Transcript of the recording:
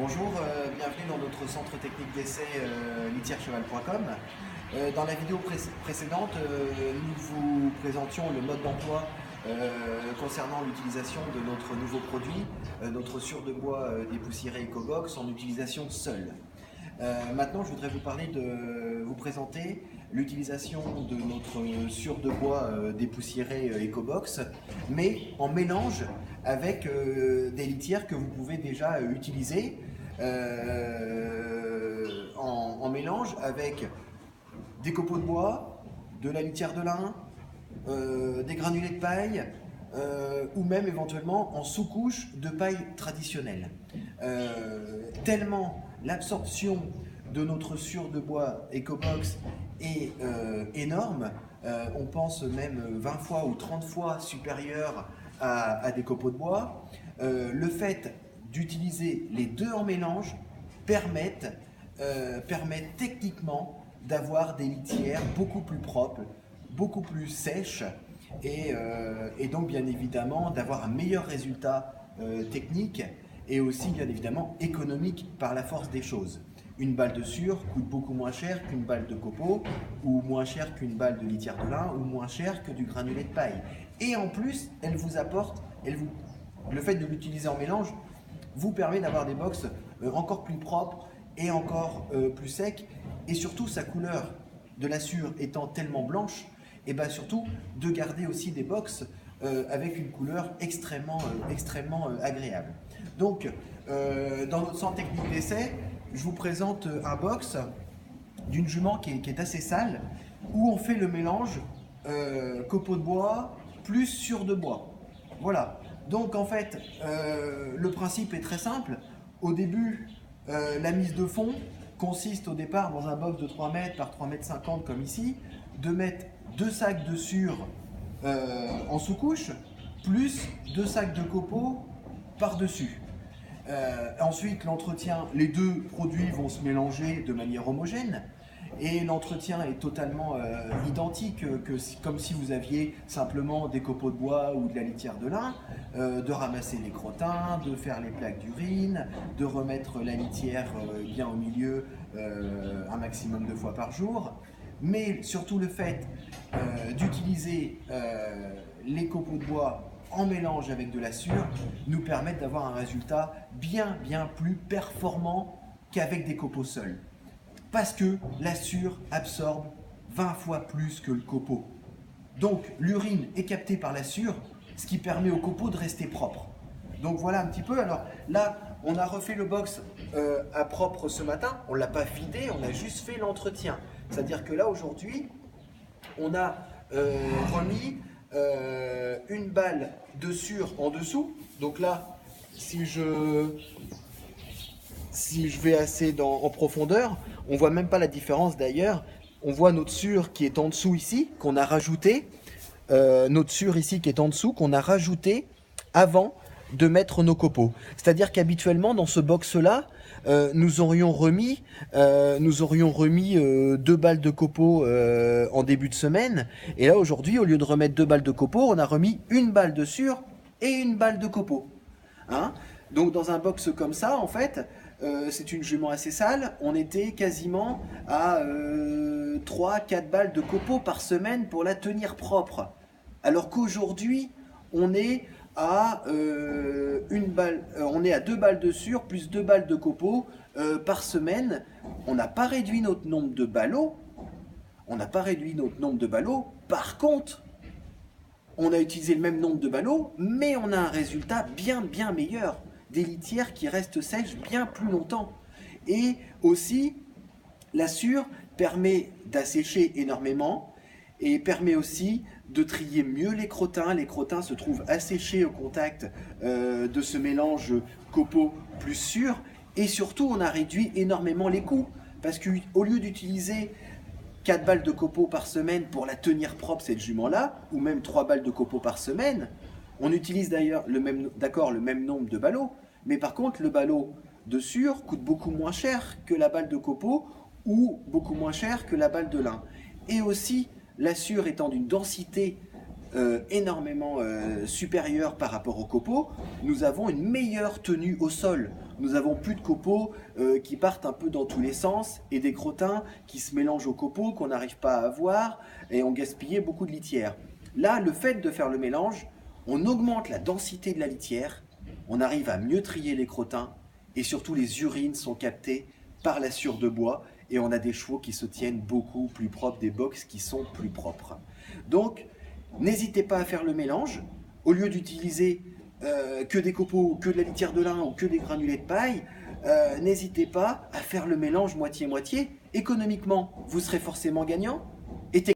Bonjour, bienvenue dans notre centre technique d'essai litiercheval.com. Dans la vidéo précédente, nous vous présentions le mode d'emploi concernant l'utilisation de notre nouveau produit, notre sciure de bois dépoussiéré EcoBox en utilisation seule. Maintenant, je voudrais vous présenter l'utilisation de notre sciure de bois dépoussiéré EcoBox, mais en mélange avec des litières que vous pouvez déjà utiliser en mélange avec des copeaux de bois, de la litière de lin, des granulés de paille, ou même éventuellement en sous-couche de paille traditionnelle. Tellement l'absorption de notre sciure de bois EcoBox est énorme, on pense même 20 fois ou 30 fois supérieur à des copeaux de bois. Le fait d'utiliser les deux en mélange permet techniquement d'avoir des litières beaucoup plus propres, beaucoup plus sèches et donc bien évidemment d'avoir un meilleur résultat technique et aussi bien évidemment économique par la force des choses. Une balle de sciure coûte beaucoup moins cher qu'une balle de copeaux, ou moins cher qu'une balle de litière de lin, ou moins cher que du granulé de paille. Et en plus, elle vous apporte, le fait de l'utiliser en mélange vous permet d'avoir des box encore plus propres et encore plus secs, et surtout sa couleur de la sciure étant tellement blanche, et bien surtout de garder aussi des box avec une couleur extrêmement agréable. Donc, dans notre centre technique d'essai, je vous présente un box d'une jument qui est assez sale, où on fait le mélange copeaux de bois plus sciure de bois. Voilà. Donc en fait, le principe est très simple. Au début, la mise de fond consiste au départ dans un box de 3 mètres par 3 mètres 50 comme ici, de mettre 2 sacs de sciure en sous-couche, plus 2 sacs de copeaux par-dessus. Ensuite, l'entretien, les deux produits vont se mélanger de manière homogène et l'entretien est totalement identique comme si vous aviez simplement des copeaux de bois ou de la litière de lin, de ramasser les crottins, de faire les plaques d'urine, de remettre la litière bien au milieu un maximum de fois par jour. Mais surtout le fait d'utiliser les copeaux de bois en mélange avec de la sciure nous permettent d'avoir un résultat bien plus performant qu'avec des copeaux seuls. Parce que la sciure absorbe 20 fois plus que le copeau. Donc l'urine est captée par la sciure, ce qui permet au copeau de rester propre. Donc voilà un petit peu. Alors là, on a refait le box à propre ce matin. On ne l'a pas vidé, on a juste fait l'entretien. C'est-à-dire que là, aujourd'hui, on a remis une balle de sciure en dessous. Donc là, si je vais assez en profondeur, on voit même pas la différence d'ailleurs. On voit notre sciure qui est en dessous ici, qu'on a rajouté. Notre sciure ici qui est en dessous, qu'on a rajouté avant de mettre nos copeaux. C'est-à-dire qu'habituellement, dans ce box-là, nous aurions remis 2 balles de copeaux en début de semaine. Et là, aujourd'hui, au lieu de remettre 2 balles de copeaux, on a remis une balle de sciure et une balle de copeaux. Hein? Donc dans un box comme ça, en fait, c'est une jument assez sale. On était quasiment à 3-4 balles de copeaux par semaine pour la tenir propre. Alors qu'aujourd'hui, on est à 2 balles de sciure plus 2 balles de copeaux par semaine. On n'a pas réduit notre nombre de ballots. Par contre, on a utilisé le même nombre de ballots, mais on a un résultat bien meilleur. Des litières qui restent sèches bien plus longtemps. Et aussi, la sciure permet d'assécher énormément et permet aussi de trier mieux les crottins. Les crottins se trouvent asséchés au contact de ce mélange copeaux plus sciure. Et surtout, on a réduit énormément les coûts. Parce qu'au lieu d'utiliser 4 balles de copeaux par semaine pour la tenir propre, cette jument-là, ou même 3 balles de copeaux par semaine, on utilise d'ailleurs le même nombre de ballots, mais par contre, le ballot de sciure coûte beaucoup moins cher que la balle de copeaux ou beaucoup moins cher que la balle de lin. Et aussi, la sciure étant d'une densité énormément supérieure par rapport au copeau, nous avons une meilleure tenue au sol. nous avons plus de copeaux qui partent un peu dans tous les sens et des crottins qui se mélangent aux copeaux qu'on n'arrive pas à avoir et on gaspillait beaucoup de litière. Là, le fait de faire le mélange, on augmente la densité de la litière, on arrive à mieux trier les crottins et surtout les urines sont captées par la sciure de bois et on a des chevaux qui se tiennent beaucoup plus propres, des box qui sont plus propres. Donc, n'hésitez pas à faire le mélange. Au lieu d'utiliser que des copeaux, que de la litière de lin ou que des granulés de paille, n'hésitez pas à faire le mélange moitié-moitié. Économiquement, vous serez forcément gagnant.